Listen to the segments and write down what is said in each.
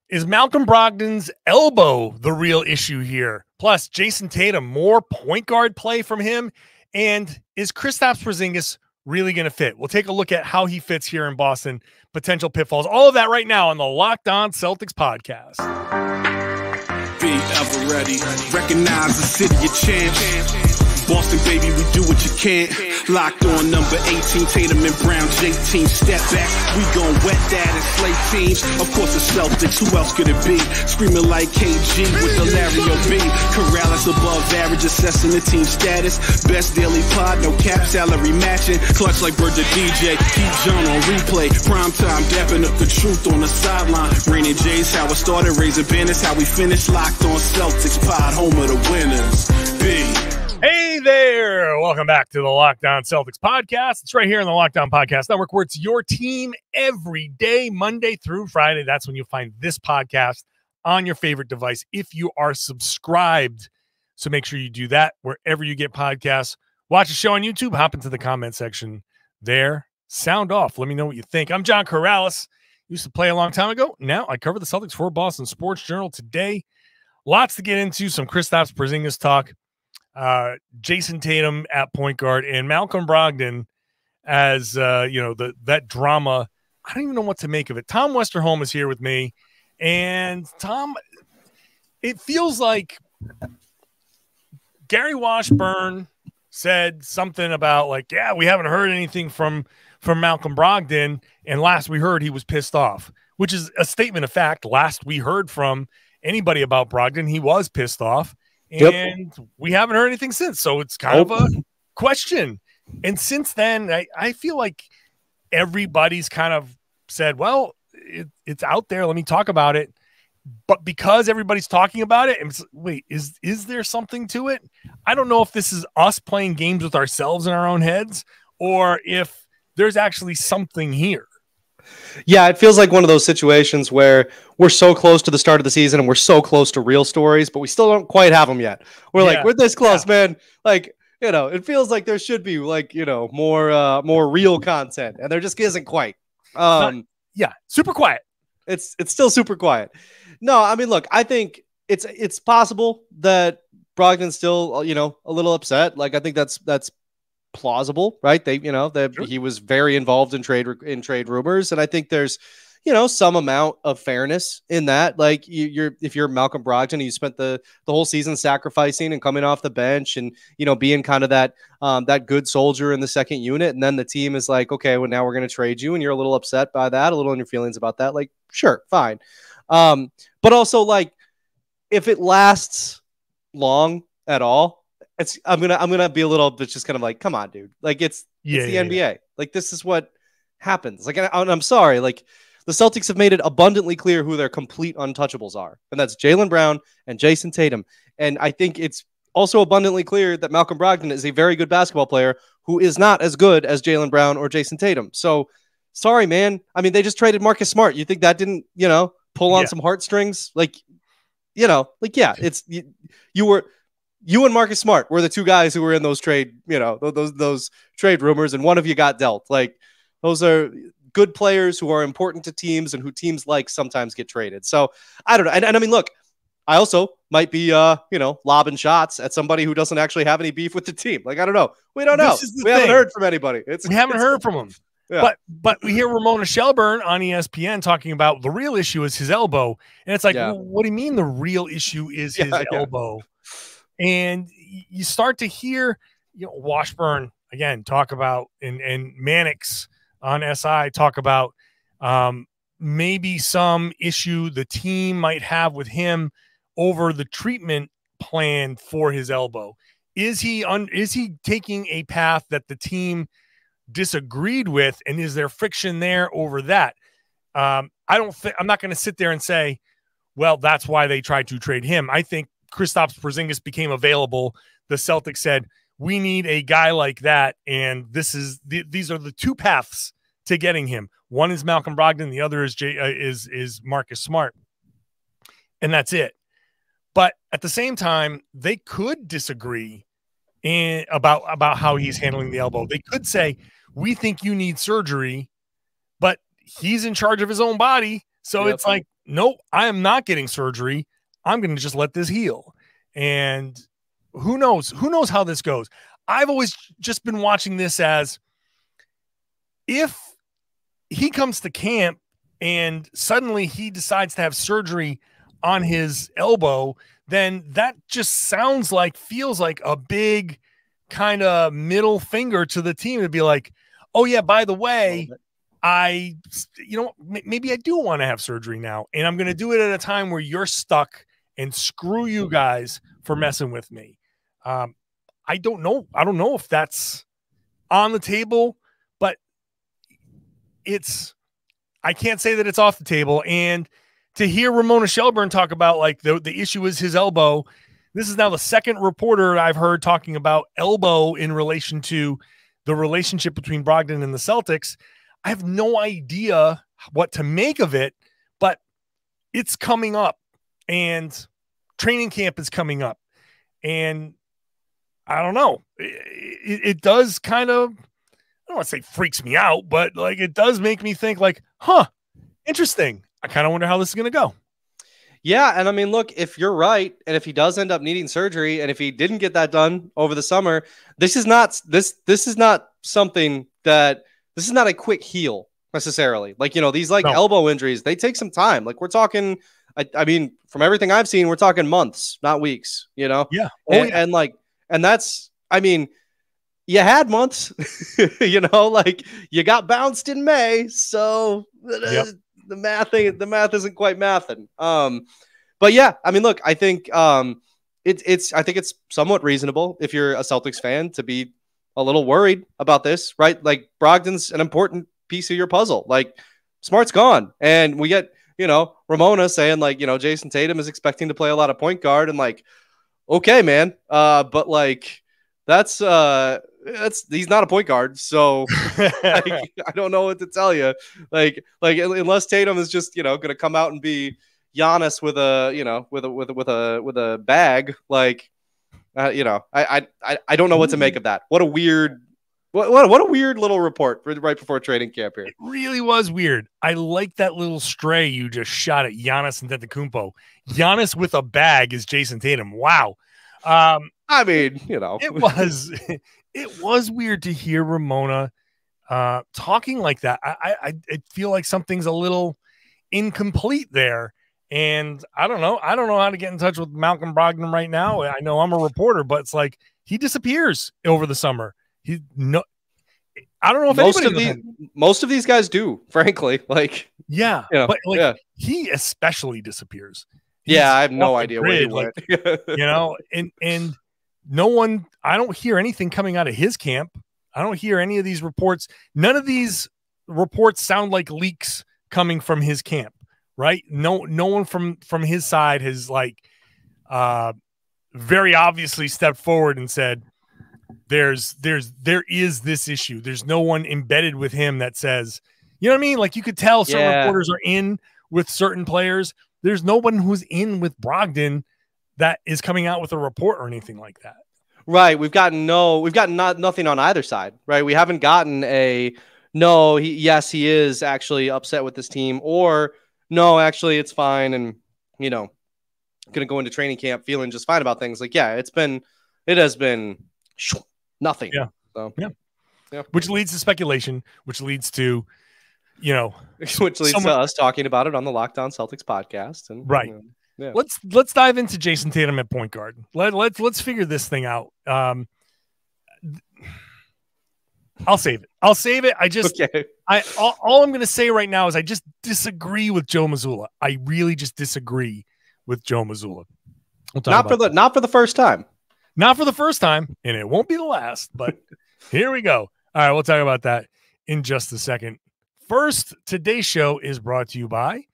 Is Malcolm Brogdon's elbow the real issue here? Plus, Jayson Tatum, more point guard play from him. And is Kristaps Porzingis really going to fit? We'll take a look at how he fits here in Boston, potential pitfalls, all of that right now on the Locked On Celtics podcast. Be ever ready. Recognize the city of champs. Boston, baby, we do what you can't. Locked on number 18, Tatum and Brown, J-team, step back. We gon' wet that and slay teams. Of course, the Celtics, who else could it be? Screaming like KG with the Larry O.B. Karalis above average, assessing the team status. Best daily pod, no cap, salary matching. Clutch like Bird the DJ, keep John on replay. Prime time, dapping up the truth on the sideline. Raining J's, how it started, raising banners, how we finished. Locked on Celtics pod, home of the winners. B. Hey there. Welcome back to the Locked On Celtics podcast. It's right here on the Locked On Podcast Network, where it's your team every day, Monday through Friday. That's when you'll find this podcast on your favorite device if you are subscribed. So make sure you do that wherever you get podcasts. Watch the show on YouTube. Hop into the comment section there. Sound off. Let me know what you think. I'm John Karalis. Used to play a long time ago. Now I cover the Celtics for Boston Sports Journal today. Lots to get into. Some Kristaps Porzingis talk. Jayson Tatum at point guard and Malcolm Brogdon as that drama. I don't even know what to make of it. Tom Westerholm is here with me, and Tom, it feels like Gary Washburn said something about we haven't heard anything from Malcolm Brogdon, and last we heard he was pissed off, which is a statement of fact. Last we heard from anybody about Brogdon, he was pissed off. And we haven't heard anything since. So it's kind of a question. And since then, I feel like everybody's kind of said, well, it's out there. Let me talk about it. But because everybody's talking about it, wait, is there something to it? I don't know if this is us playing games with ourselves in our own heads or if there's actually something here. Yeah, it feels like one of those situations where we're so close to the start of the season and we're so close to real stories, but we still don't quite have them yet. We're this close, man. It feels like there should be more real content, and there just isn't quite. Super quiet. It's still super quiet. No, I mean, look, I think it's possible that Brogdon's still a little upset. I think that's plausible, right? Sure. He was very involved in trade rumors, and I think there's some amount of fairness in that. If you're Malcolm Brogdon, you spent the whole season sacrificing and coming off the bench and being kind of that good soldier in the second unit, and then the team is like, okay, well, now we're going to trade you, and you're a little upset by that, a little in your feelings about that. Sure, fine, but also if it lasts long at all, I'm gonna be a little bit just kind of come on, dude. It's the NBA. This is what happens. I'm sorry. The Celtics have made it abundantly clear who their complete untouchables are, and that's Jaylen Brown and Jayson Tatum. And I think it's also abundantly clear that Malcolm Brogdon is a very good basketball player who is not as good as Jaylen Brown or Jayson Tatum. So sorry, man. I mean, they just traded Marcus Smart. You think that didn't pull on some heartstrings? You and Marcus Smart were the two guys who were in those trade, those trade rumors, and one of you got dealt. Those are good players who are important to teams and who teams sometimes get traded. So I don't know. And I mean, look, I also might be, lobbing shots at somebody who doesn't actually have any beef with the team. I don't know. We don't know. We haven't heard from anybody. We haven't heard from them. Yeah. But we hear Ramona Shelburne on ESPN talking about the real issue is his elbow. And it's well, what do you mean the real issue is his elbow? And you start to hear, Washburn again talk about and Mannix on SI talk about maybe some issue the team might have with him over the treatment plan for his elbow. Is he taking a path that the team disagreed with, and is there friction there over that? I'm not going to sit there and say, well, that's why they tried to trade him. I think Kristaps Porzingis became available. The Celtics said, we need a guy like that, and these are the two paths to getting him. One is Malcolm Brogdon, the other is Marcus Smart, and that's it. But at the same time, they could disagree about how he's handling the elbow. They could say, we think you need surgery, but he's in charge of his own body, so it's nope, I am not getting surgery. I'm going to just let this heal. And who knows how this goes. I've always just been watching this as, if he comes to camp and suddenly he decides to have surgery on his elbow, then that just feels like a big kind of middle finger to the team to be like, oh yeah, by the way, maybe I do want to have surgery now, and I'm going to do it at a time where you're stuck, and screw you guys for messing with me. I don't know. I don't know if that's on the table, but I can't say that it's off the table. And to hear Ramona Shelburne talk about like the issue is his elbow. This is now the second reporter I've heard talking about elbow in relation to the relationship between Brogdon and the Celtics. I have no idea what to make of it, but it's coming up, and training camp is coming up, and I don't know. It does kind of, I don't want to say freaks me out, but like it does make me think like, interesting. I kind of wonder how this is going to go. Yeah, and I mean, look, if you're right, and if he does end up needing surgery, and if he didn't get that done over the summer, this is not something that, this is not a quick heal necessarily. Like, these elbow injuries, they take some time. Like, we're talking, I mean, from everything I've seen, we're talking months, not weeks, Yeah. And that's, I mean, you had months, you got bounced in May. So the math isn't quite mathing. But yeah, I mean, look, I think I think it's somewhat reasonable if you're a Celtics fan to be a little worried about this, right? Like, Brogdon's an important piece of your puzzle. Like, Smart's gone, and we get, Ramona saying like, Jayson Tatum is expecting to play a lot of point guard, and like, okay, man. But like, that's he's not a point guard. So I don't know what to tell you. Like unless Tatum is just, going to come out and be Giannis with a bag, like, I don't know what to make of that. What a weird little report right before training camp here. It really was weird. I like that little stray you just shot at Giannis and Antetokounmpo. Giannis with a bag is Jayson Tatum. Wow. I mean, it was weird to hear Ramona talking like that. I feel like something's a little incomplete there. And I don't know how to get in touch with Malcolm Brogdon right now. I know I'm a reporter, but it's like he disappears over the summer. I don't know if most of these guys do, frankly. Like, yeah, but like he especially disappears. I have no idea where he went. And no one, I don't hear anything coming out of his camp. I don't hear any of these reports. None of these reports sound like leaks coming from his camp, right? No one from his side has like very obviously stepped forward and said there is this issue. There's no one embedded with him that says, you know what I mean? Like, you could tell certain reporters are in with certain players. There's no one who's in with Brogdon that is coming out with a report or anything like that. Right. We've gotten nothing on either side, right? We haven't gotten he is actually upset with this team, or no, actually it's fine. And, going to go into training camp feeling just fine about things. Like, it has been nothing. Yeah. So, yeah. Which leads to speculation, which leads to, which leads to us talking about it on the Locked On Celtics podcast. And right. Let's dive into Jayson Tatum at point guard. Let's figure this thing out. I'll save it. All I'm going to say right now is I just disagree with Joe Mazzulla. I really just disagree with Joe Mazzulla. Not for the first time. Not for the first time, and it won't be the last, but here we go. All right, we'll talk about that in just a second. First, today's show is brought to you by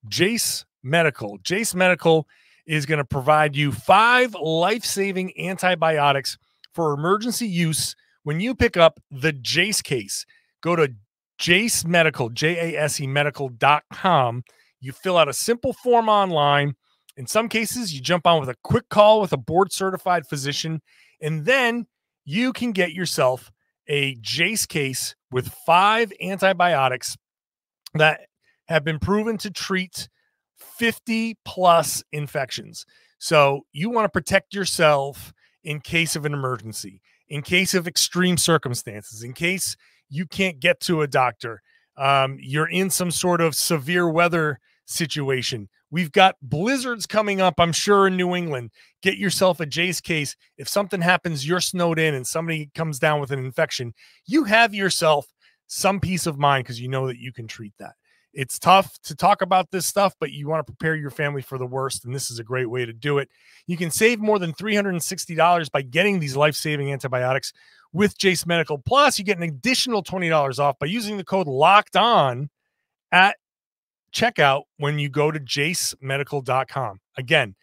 Jase Medical. Jase Medical is going to provide you 5 life-saving antibiotics for emergency use when you pick up the Jase case. Go to Jase Medical, JASE medical.com. You fill out a simple form online. In some cases, you jump on with a quick call with a board-certified physician, and then you can get yourself a Jase case with 5 antibiotics that have been proven to treat 50 plus infections. So you want to protect yourself in case of an emergency, in case of extreme circumstances, in case you can't get to a doctor. You're in some sort of severe weather situation. We've got blizzards coming up, I'm sure, in New England. Get yourself a Jase case. If something happens, you're snowed in and somebody comes down with an infection, you have yourself some peace of mind because you know that you can treat that. It's tough to talk about this stuff, but you want to prepare your family for the worst, and this is a great way to do it. You can save more than $360 by getting these life-saving antibiotics with Jase Medical. Plus, you get an additional $20 off by using the code LOCKEDON at checkout when you go to jasemedical.com. Again,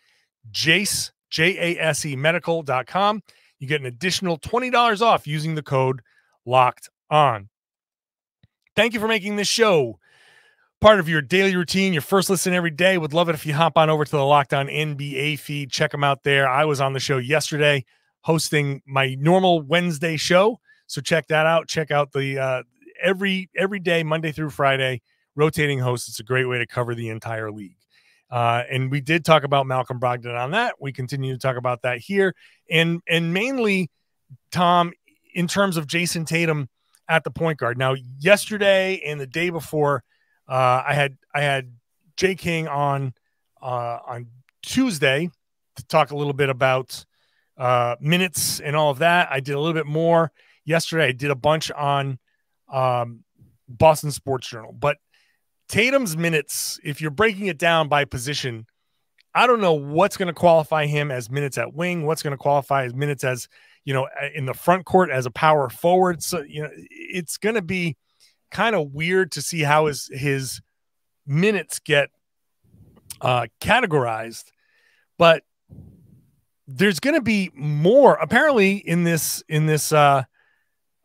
Jase, Jase medical.com. You get an additional $20 off using the code LOCKEDON. Thank you for making this show part of your daily routine, your first listen every day. Would love it if you hop on over to the Locked On NBA feed. Check them out there. I was on the show yesterday hosting my normal Wednesday show, so check that out. Check out the every day, Monday through Friday, rotating hosts. It's a great way to cover the entire league. And we did talk about Malcolm Brogdon on that. We continue to talk about that here. And mainly, Tom, in terms of Jayson Tatum at the point guard. Now, yesterday and the day before, I had Jay King on Tuesday to talk a little bit about minutes and all of that. I did a little bit more yesterday. I did a bunch on Boston Sports Journal. But Tatum's minutes, if you're breaking it down by position, I don't know what's going to qualify him as minutes at wing, what's going to qualify as minutes as, in the front court as a power forward. So, it's going to be kind of weird to see how his minutes get categorized, but there's going to be more apparently in this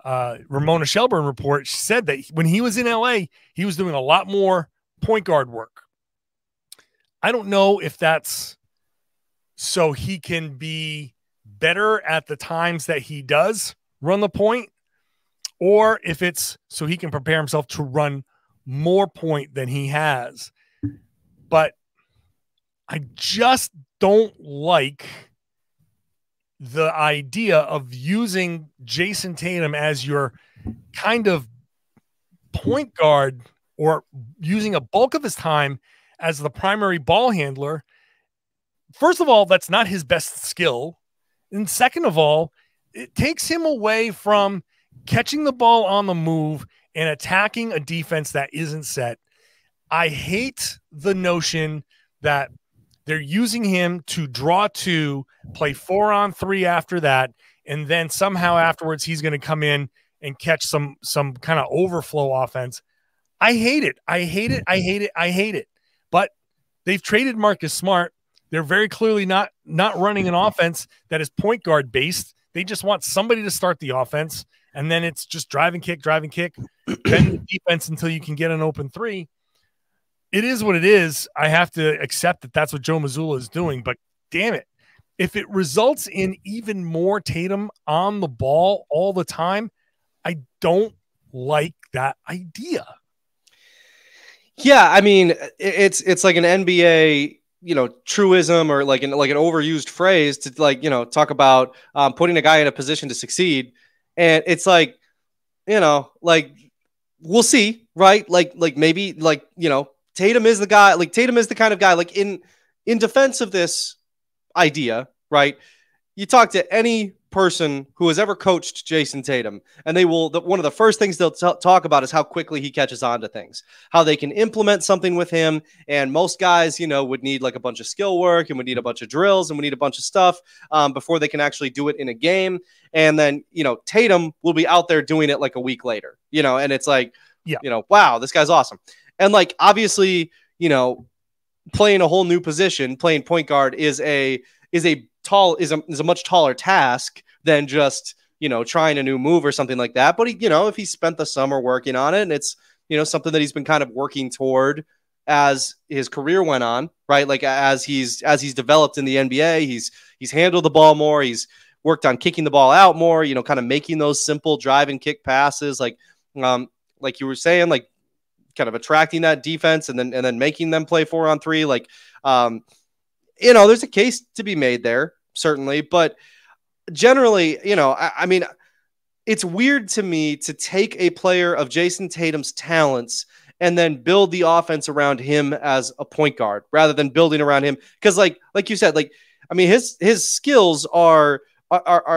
Ramona Shelburne report. She said that when he was in LA, he was doing a lot more point guard work. I don't know if that's so he can be better at the times that he does run the point, or if it's so he can prepare himself to run more point than he has. But I just don't like the idea of using Jayson Tatum as your kind of point guard, or using a bulk of his time as the primary ball handler. First of all, that's not his best skill. And second of all, it takes him away from catching the ball on the move and attacking a defense that isn't set. I hate the notion that they're using him to draw two, play 4-on-3 after that, and then somehow afterwards he's going to come in and catch some kind of overflow offense. I hate it. I hate it. I hate it. I hate it. But they've traded Marcus Smart. They're very clearly not running an offense that is point guard based. They just want somebody to start the offense, and then it's just drive and kick, bend the defense until you can get an open three. It is what it is. I have to accept that that's what Joe Mazzulla is doing, but damn it, if it results in even more Tatum on the ball all the time, I don't like that idea. Yeah, I mean, it's like an NBA, truism, or like an overused phrase to talk about putting a guy in a position to succeed. And it's like, we'll see, right? Like maybe Tatum is the guy, Tatum is the kind of guy, in defense of this idea, right? You talk to any person who has ever coached Jayson Tatum, and they will, one of the first things they'll talk about is how quickly he catches on to things, how they can implement something with him. And most guys, would need like a bunch of skill work and would need a bunch of drills and would need a bunch of stuff before they can actually do it in a game. And then, Tatum will be out there doing it like a week later, and it's like, wow, this guy's awesome. And obviously, playing a whole new position, playing point guard is a much taller task than just, trying a new move or something like that. But if he spent the summer working on it, and it's, something that he's been kind of working toward as his career went on, right? As he's developed in the NBA, he's handled the ball more. He's worked on kicking the ball out more, kind of making those simple drive and kick passes. Like you were saying, kind of attracting that defense and then making them play 4-on-3. Like, there's a case to be made there, certainly. But generally, I mean, it's weird to me to take a player of Jayson Tatum's talents and then build the offense around him as a point guard rather than building around him. Because like you said, like, I mean, his skills are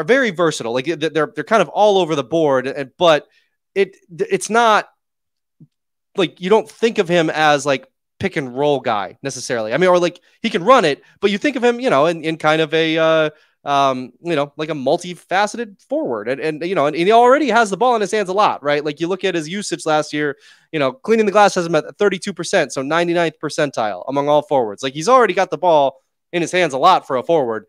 very versatile. Like they're kind of all over the board, but it's not like you don't think of him as like pick and roll guy necessarily. I mean, or like he can run it, but you think of him, in kind of a like a multifaceted forward, and he already has the ball in his hands a lot, right? Like you look at his usage last year, cleaning the glass has him at 32%, so 99th percentile among all forwards. Like he's already got the ball in his hands a lot for a forward.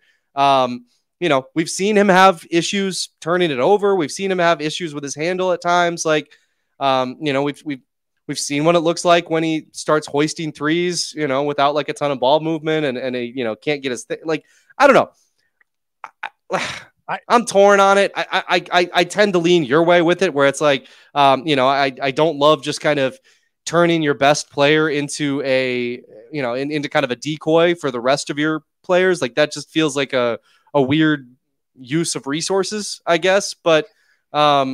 We've seen him have issues turning it over. We've seen him have issues with his handle at times. Like, we've seen what it looks like when he starts hoisting threes, without like a ton of ball movement and he, can't get his like, I don't know. I'm torn on it. I tend to lean your way with it, where it's like, I don't love just kind of turning your best player into into kind of a decoy for the rest of your players. Like that just feels like a weird use of resources, I guess. But, I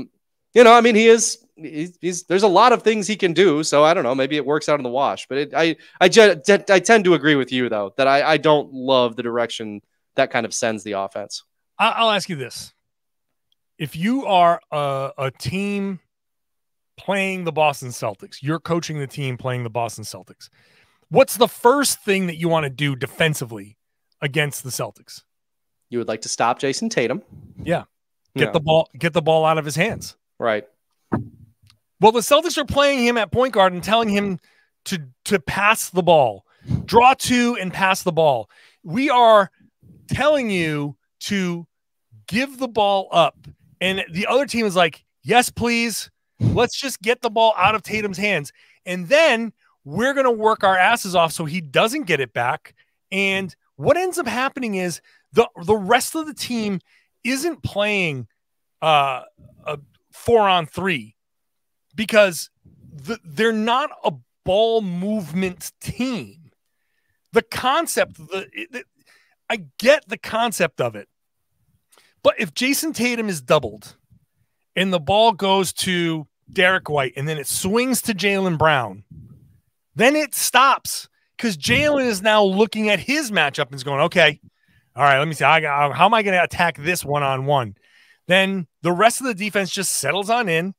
mean, he's there's a lot of things he can do. So I don't know, maybe it works out in the wash, but I tend to agree with you though, that I don't love the direction that kind of sends the offense. I'll ask you this. If you are a team playing the Boston Celtics, you're coaching the team playing the Boston Celtics, what's the first thing that you want to do defensively against the Celtics? You would like to stop Jayson Tatum. Yeah. Get the ball out of his hands. Right. Well, the Celtics are playing him at point guard and telling him to pass the ball, draw to and pass the ball. We are telling you to give the ball up. And the other team is like, yes, please. Let's just get the ball out of Tatum's hands. And then we're going to work our asses off so he doesn't get it back. And what ends up happening is the rest of the team isn't playing a 4-on-3 because they're not a ball movement team. The concept, I get the concept of it. But if Jayson Tatum is doubled and the ball goes to Derek White and then it swings to Jaylen Brown, then it stops because Jaylen is now looking at his matchup and is going, okay, all right, let me see. How am I going to attack this one-on-one? Then the rest of the defense just settles on in,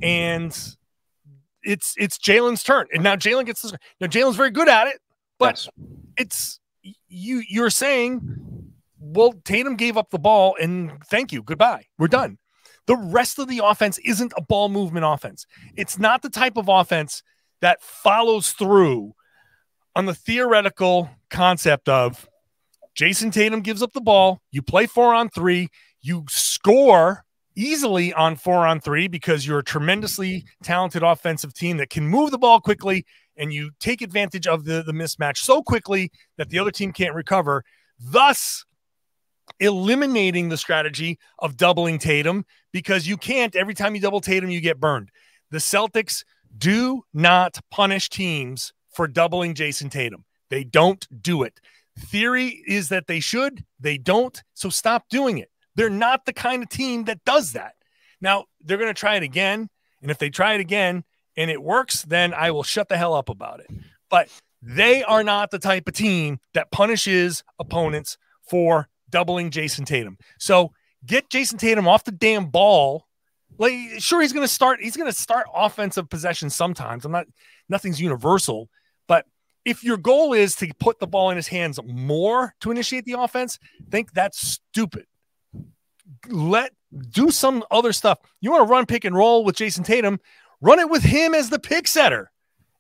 and it's Jaylen's turn. And now Jaylen gets this. Now Jaylen's very good at it, but it's you're saying, well, Tatum gave up the ball, and thank you, goodbye, we're done. The rest of the offense isn't a ball movement offense. It's not the type of offense that follows through on the theoretical concept of Jayson Tatum gives up the ball, you play 4-on-3, you score easily on 4-on-3 because you're a tremendously talented offensive team that can move the ball quickly, and you take advantage of the mismatch so quickly that the other team can't recover, thus eliminating the strategy of doubling Tatum, because you can't. Every time you double Tatum, you get burned. The Celtics do not punish teams for doubling Jayson Tatum. They don't do it. Theory is that they should. They don't. So stop doing it. They're not the kind of team that does that. Now, they're going to try it again. And if they try it again and it works, then I will shut the hell up about it. But they are not the type of team that punishes opponents for doubling Jayson Tatum. So get Jayson Tatum off the damn ball. Like, sure, he's going to start offensive possession sometimes. Nothing's universal, but if your goal is to put the ball in his hands more to initiate the offense, I think that's stupid. Do some other stuff. You want to run pick and roll with Jayson Tatum, run it with him as the pick setter,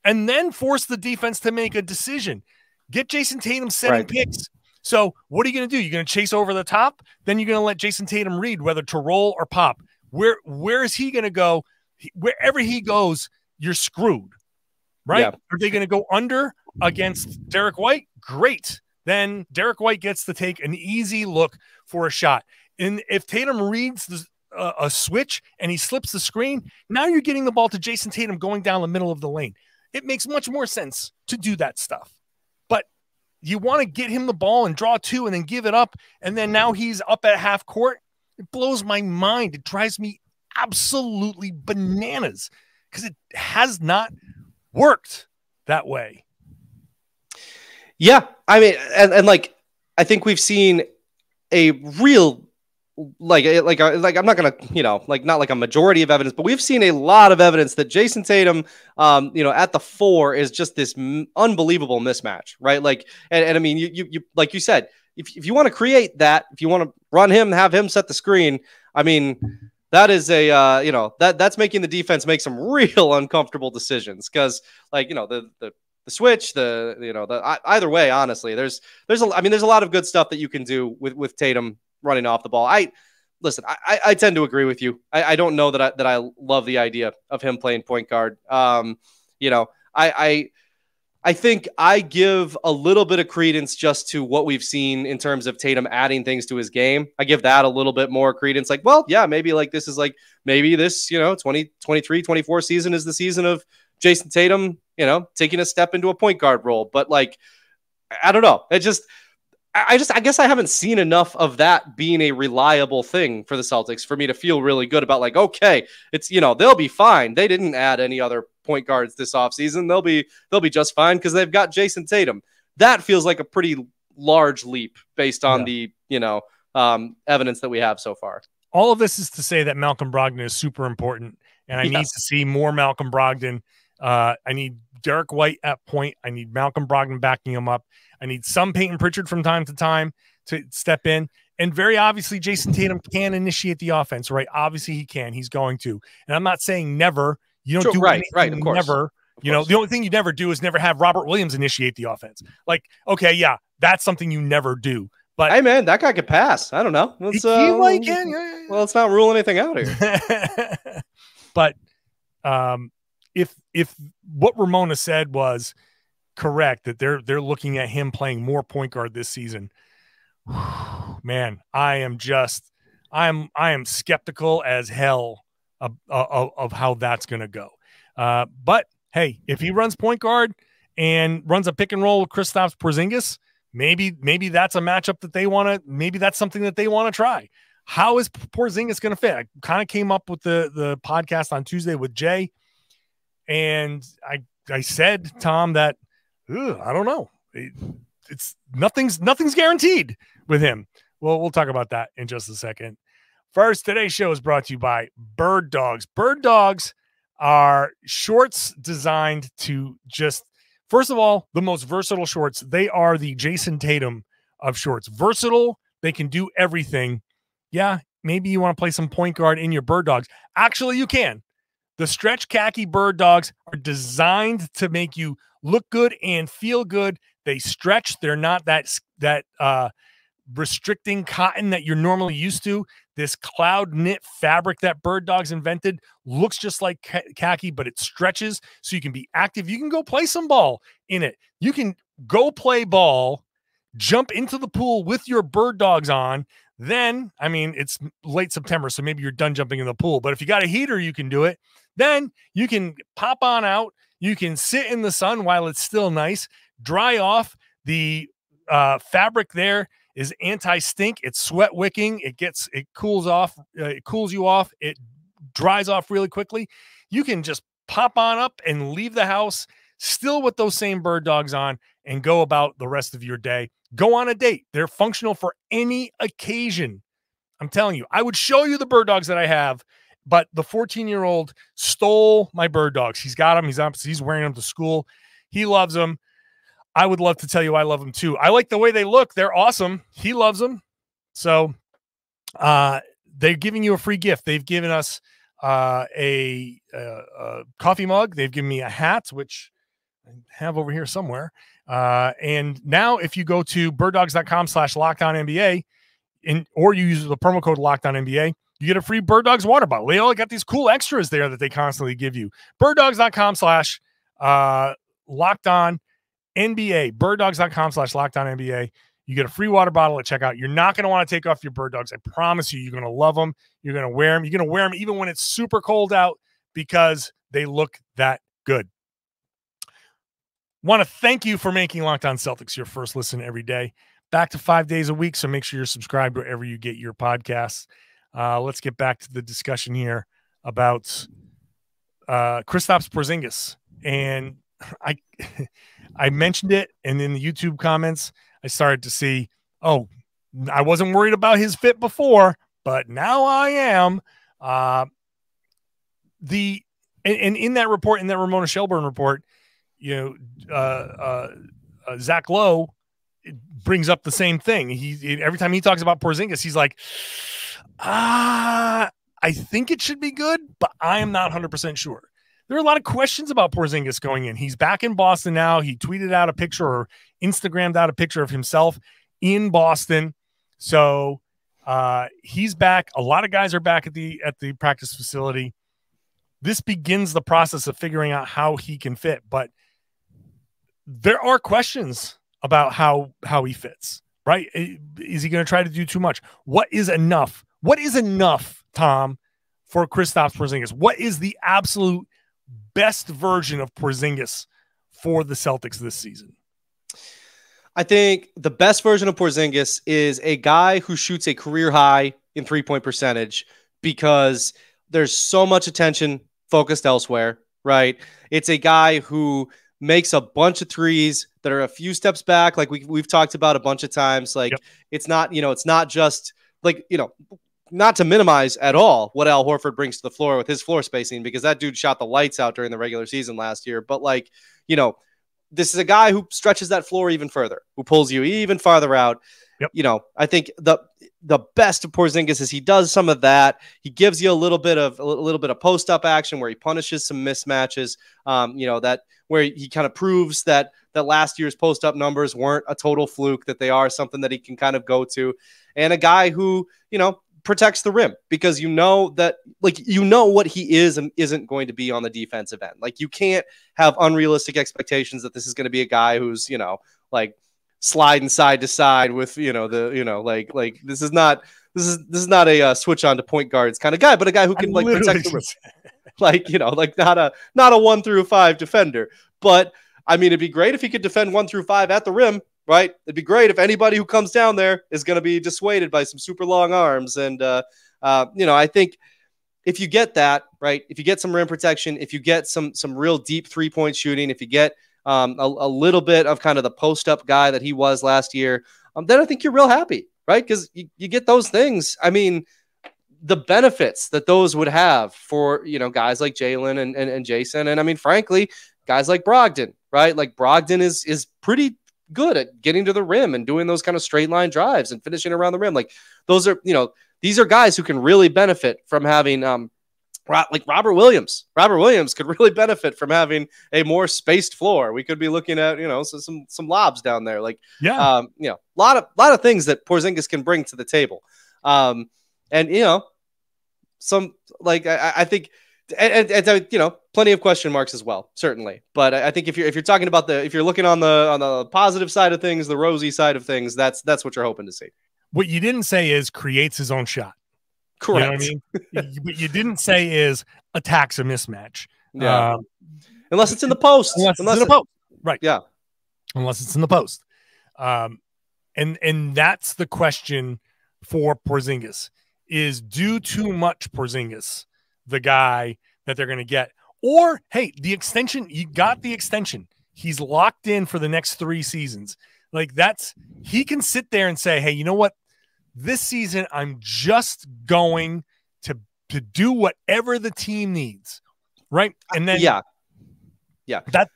and then force the defense to make a decision. Get Jayson Tatum setting picks. So what are you going to do? You're going to chase over the top? Then you're going to let Jayson Tatum read whether to roll or pop. Where is he going to go? Wherever he goes, you're screwed, right? Yeah. Are they going to go under against Derek White? Great. Then Derek White gets to take an easy look for a shot. And if Tatum reads a switch and he slips the screen, now you're getting the ball to Jayson Tatum going down the middle of the lane. It makes much more sense to do that stuff. But you want to get him the ball and draw two and then give it up, and then now he's up at half court. It blows my mind. It drives me absolutely bananas because it has not worked that way. Yeah, I mean, and like, I think we've seen a real, like I'm not gonna, not like a majority of evidence, but we've seen a lot of evidence that Jayson Tatum, at the 4 is just this unbelievable mismatch, right? Like, and I mean, you like you said, if you want to create that, if you want to run him, have him set the screen, I mean, that is a, that's making the defense make some real uncomfortable decisions because, like, the switch, either way, honestly, there's a lot of good stuff that you can do with Tatum running off the ball. I tend to agree with you. I don't know that I love the idea of him playing point guard. I think I give a little bit of credence just to what we've seen in terms of Tatum adding things to his game. I give that a little bit more credence. Like, well, yeah, maybe like this is like, maybe this, 2023, 24 season is the season of Jayson Tatum, taking a step into a point guard role. But like, I don't know. I guess I haven't seen enough of that being a reliable thing for the Celtics for me to feel really good about like, okay, it's, they'll be fine. They didn't add any other point guards this offseason. They'll be just fine because they've got Jayson Tatum. That feels like a pretty large leap based on the, evidence that we have so far. All of this is to say that Malcolm Brogdon is super important, and I need to see more Malcolm Brogdon. I need Derek White at point. I need Malcolm Brogdon backing him up. I need some Peyton Pritchard from time to time to step in. And very obviously, Jayson Tatum can initiate the offense, right? Obviously, he can. He's going to. And I'm not saying never. You don't do anything of course. Never. The only thing you never do is never have Robert Williams initiate the offense. Like, okay, yeah, that's something you never do. But hey, man, that guy could pass. I don't know. He can. Yeah. Well, let's not rule anything out here. But if what Ramona said was correct, that they're looking at him playing more point guard this season, man, I am skeptical as hell of how that's going to go. But hey, if he runs point guard and runs a pick and roll with Kristaps Porzingis, maybe that's a matchup that they want to, maybe that's something that they want to try. How is Porzingis going to fit? I kind of came up with the podcast on Tuesday with Jay, and I said, Tom, that I don't know. It's nothing's guaranteed with him. Well, we'll talk about that in just a second. First, today's show is brought to you by Birddogs. Birddogs are shorts designed to just, first of all, the most versatile shorts. They are the Jayson Tatum of shorts. Versatile. They can do everything. Yeah, maybe you want to play some point guard in your Birddogs. Actually, you can. The stretch khaki Birddogs are designed to make you look good and feel good. They stretch. They're not that restricting cotton that you're normally used to. This cloud knit fabric that Birddogs invented looks just like khaki, but it stretches so you can be active. You can go play some ball in it. You can go play ball, jump into the pool with your Birddogs on. Then, I mean, it's late September, so maybe you're done jumping in the pool. But if you got a heater, you can do it. Then you can pop on out. You can sit in the sun while it's still nice, dry off. The fabric there is anti-stink. It's sweat wicking. It cools off. It cools you off. It dries off really quickly. You can just pop on up and leave the house still with those same Birddogs on and go about the rest of your day. Go on a date. They're functional for any occasion. I'm telling you, I would show you the Birddogs that I have, but the 14-year-old stole my Birddogs. He's got them. He's wearing them to school. He loves them. I would love to tell you I love them too. I like the way they look. They're awesome. He loves them. So they're giving you a free gift. They've given us a coffee mug. They've given me a hat, which I have over here somewhere. And now if you go to birddogs.com/LockedOnNBA or you use the promo code LockedOnNBA, you get a free Birddogs water bottle. They all got these cool extras there that they constantly give you. Birddogs.com/LockedOnNBA. Birddogs.com/LockedOnNBA. You get a free water bottle at checkout. You're not going to want to take off your Birddogs. I promise you, you're going to love them. You're going to wear them. You're going to wear them even when it's super cold out because they look that good. Want to thank you for making Locked On Celtics your first listen every day. Back to 5 days a week, so make sure you're subscribed wherever you get your podcasts. Let's get back to the discussion here about Kristaps Porzingis. And I mentioned it, and in the YouTube comments, I started to see, I wasn't worried about his fit before, but now I am. And in that report, in that Ramona Shelburne report, Zach Lowe brings up the same thing. Every time he talks about Porzingis, he's like, I think it should be good, but I am not 100% sure. There are a lot of questions about Porzingis going in. He's back in Boston now. He tweeted out a picture or Instagrammed out a picture of himself in Boston. So he's back. A lot of guys are back at the practice facility. This begins the process of figuring out how he can fit, but there are questions about how he fits, right? Is he going to try to do too much? What is enough? What is enough, Tom, for Kristaps Porzingis? What is the absolute best version of Porzingis for the Celtics this season? I think the best version of Porzingis is a guy who shoots a career high in three-point percentage because there's so much attention focused elsewhere, right? It's a guy who makes a bunch of threes that are a few steps back. Like we've talked about a bunch of times. Like It's not, it's not just like, not to minimize at all what Al Horford brings to the floor with his floor spacing, because that dude shot the lights out during the regular season last year. But this is a guy who stretches that floor even further, who pulls you even farther out. Yep. I think the best of Porzingis is he does some of that. He gives you a little bit of post up action where he punishes some mismatches. That where he kind of proves that last year's post up numbers weren't a total fluke, that they are something that he can kind of go to, and a guy who protects the rim, because that what he is and isn't going to be on the defensive end. Like, you can't have unrealistic expectations that this is going to be a guy who's sliding side to side with this is not a switch on to point guards kind of guy, but a guy who can protect the rim. Not a 1 through 5 defender. But I mean, it'd be great if he could defend 1 through 5 at the rim, right? It'd be great if anybody who comes down there is going to be dissuaded by some super long arms. And I think if you get that, right, if you get some rim protection, if you get some real deep 3-point shooting, if you get a little bit of kind of the post-up guy that he was last year, then I think you're real happy, right? Because you get those things. I mean, the benefits that those would have for, guys like Jaylen and Jayson. And I mean, frankly, guys like Brogdon, right? Like, Brogdon is pretty good at getting to the rim and doing those kind of straight line drives and finishing around the rim. Like, those are, these are guys who can really benefit from having, like Robert Williams. Robert Williams could really benefit from having a more spaced floor. We could be looking at, some lobs down there. Like, a lot of things that Porzingis can bring to the table. Some, like, I think, and plenty of question marks as well, certainly. But I think if you're talking about if you're looking on the positive side of things, the rosy side of things, that's what you're hoping to see. What you didn't say is creates his own shot. Correct. You know what I mean? What you didn't say is attacks a mismatch. Yeah. Unless it's in the post. Unless it's in the post. Right. Yeah. Unless it's in the post. And that's the question for Porzingis, is do too much Porzingis the guy that they're going to get? Or, hey, the extension, you got the extension. He's locked in for the next 3 seasons. Like, he can sit there and say, hey, you know what? This season, I'm just going to do whatever the team needs, right? And then yeah, that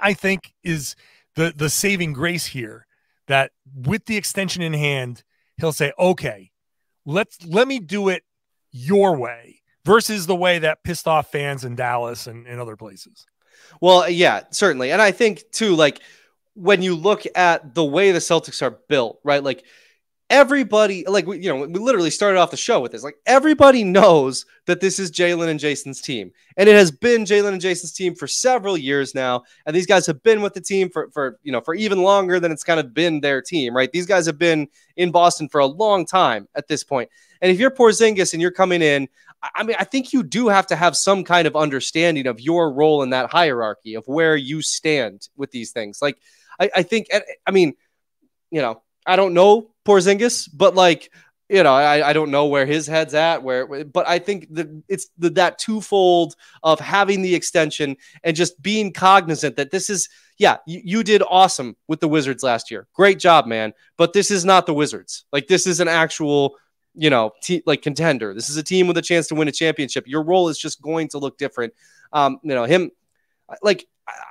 I think is the saving grace here. That with the extension in hand, he'll say, okay, let me do it your way versus the way that pissed off fans in Dallas and other places. Well, yeah, certainly, and I think too, like, when you look at the way the Celtics are built, right, like. Everybody, like, we literally started off the show with this. Like, everybody knows that this is Jaylen and Jason's team. And it has been Jaylen and Jason's team for several years now. And these guys have been with the team for even longer than it's kind of been their team, right? These guys have been in Boston for a long time at this point. And if you're Porzingis and you're coming in, I mean, I think you do have to have some kind of understanding of your role in that hierarchy of where you stand with these things. Like, I think, I mean, you know, I don't know Porzingis, but like, you know, I don't know where his head's at, but I think that it's that twofold of having the extension and just being cognizant that this is, yeah, you did awesome with the Wizards last year. Great job, man. But this is not the Wizards. Like, this is an actual, you know, like contender. This is a team with a chance to win a championship. Your role is just going to look different. You know, him, like,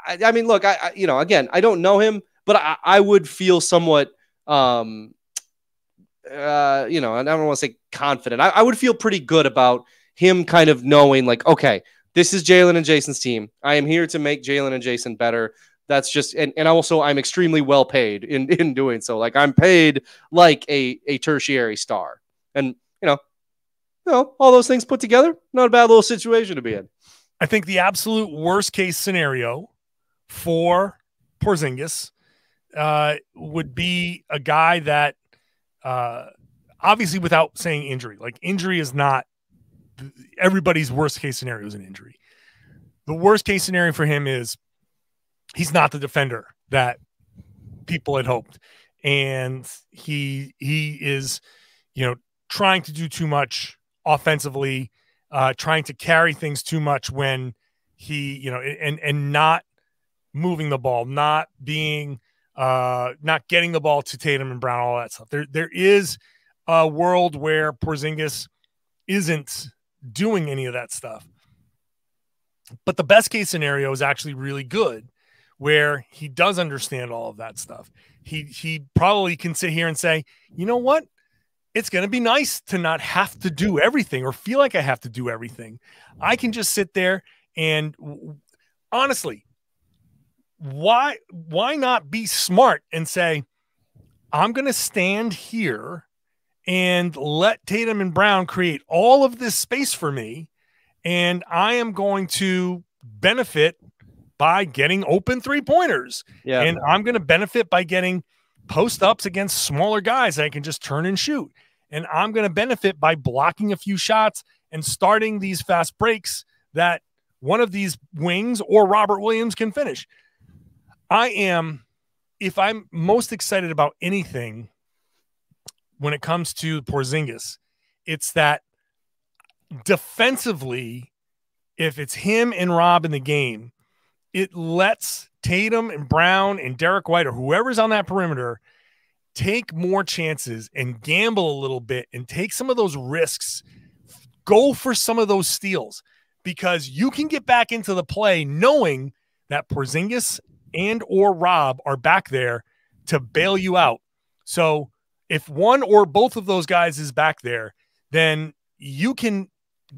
I mean, look, you know, again, I don't know him, but I would feel somewhat, you know, and I don't want to say confident. I would feel pretty good about him kind of knowing, like, okay, this is Jaylen and Jason's team. I am here to make Jaylen and Jason better. That's just, and also I'm extremely well paid in doing so. Like, I'm paid like a tertiary star, and you know, all those things put together, not a bad little situation to be in. I think the absolute worst case scenario for Porzingis would be a guy that, obviously, without saying injury, like, injury is not everybody's worst case scenario is an injury. The worst case scenario for him is he's not the defender that people had hoped. And he is, you know, trying to do too much offensively, trying to carry things too much when he, you know, and not moving the ball, not being, not getting the ball to Tatum and Brown, all that stuff. There is a world where Porzingis isn't doing any of that stuff. But the best case scenario is actually really good, where he does understand all of that stuff. He probably can sit here and say, you know what? It's going to be nice to not have to do everything or feel like I have to do everything. I can just sit there and, honestly, why not be smart and say, I'm going to stand here and let Tatum and Brown create all of this space for me, and I am going to benefit by getting open three-pointers. Yeah. And I'm going to benefit by getting post-ups against smaller guys that I can just turn and shoot. And I'm going to benefit by blocking a few shots and starting these fast breaks that one of these wings or Robert Williams can finish. If I'm most excited about anything when it comes to Porzingis, it's that defensively, if it's him and Rob in the game, it lets Tatum and Brown and Derek White or whoever's on that perimeter take more chances and gamble a little bit and take some of those risks, go for some of those steals, because you can get back into the play knowing that Porzingis and or Rob are back there to bail you out. So if one or both of those guys is back there, then you can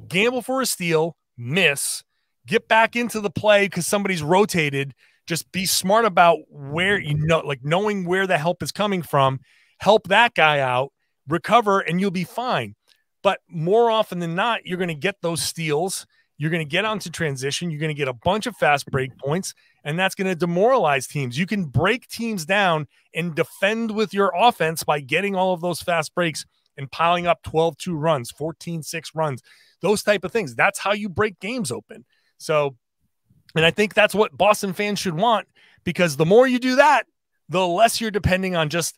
gamble for a steal, miss, get back into the play because somebody's rotated. Just be smart about where, you know, like knowing where the help is coming from, help that guy out, recover, and you'll be fine. But more often than not, you're going to get those steals. You're going to get onto transition. You're going to get a bunch of fast break points, and that's going to demoralize teams. You can break teams down and defend with your offense by getting all of those fast breaks and piling up 12-2 runs, 14-6 runs, those type of things. That's how you break games open. So, and I think that's what Boston fans should want, because the more you do that, the less you're depending on just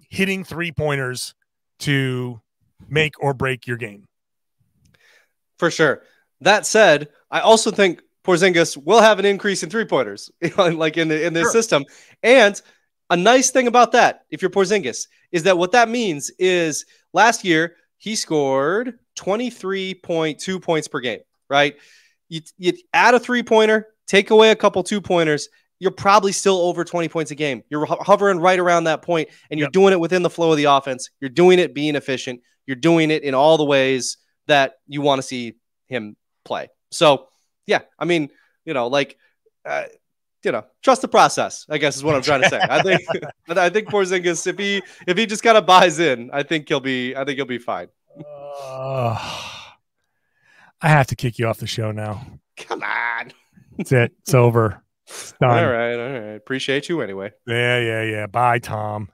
hitting three-pointers to make or break your game. For sure. That said, I also think Porzingis will have an increase in three-pointers, like in this system. And a nice thing about that, if you're Porzingis, is that what that means is last year he scored 23.2 points per game, right? You add a three-pointer, take away a couple two-pointers, you're probably still over 20 points a game. You're hovering right around that point, and you're doing it within the flow of the offense. You're doing it being efficient. You're doing it in all the ways that you want to see him play. So, yeah, I mean, you know, like, you know, trust the process, I guess is what I'm trying to say. I think Porzingis, if he just kind of buys in, I think he'll be fine. I have to kick you off the show now. Come on. That's it. It's over. It's done. All right. Appreciate you anyway. Yeah. Bye, Tom.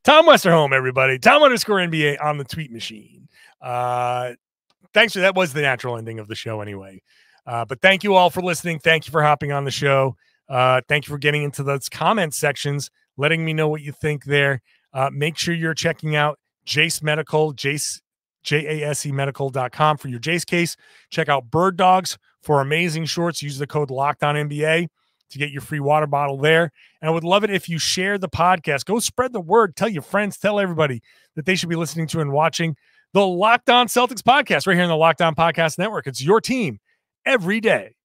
Tom Westerholm, everybody. Tom _NBA on the tweet machine. thanks for that. Was the natural ending of the show anyway. But thank you all for listening. Thank you for hopping on the show. Thank you for getting into those comment sections, letting me know what you think there. Make sure you're checking out Jase Medical, JASE medical.com for your Jase case. Check out Birddogs for amazing shorts. Use the code LOCKEDONNBA to get your free water bottle there. And I would love it if you share the podcast. Go spread the word. Tell your friends, tell everybody that they should be listening to and watching the Locked On Celtics podcast right here on the Locked On Podcast Network. It's your team every day.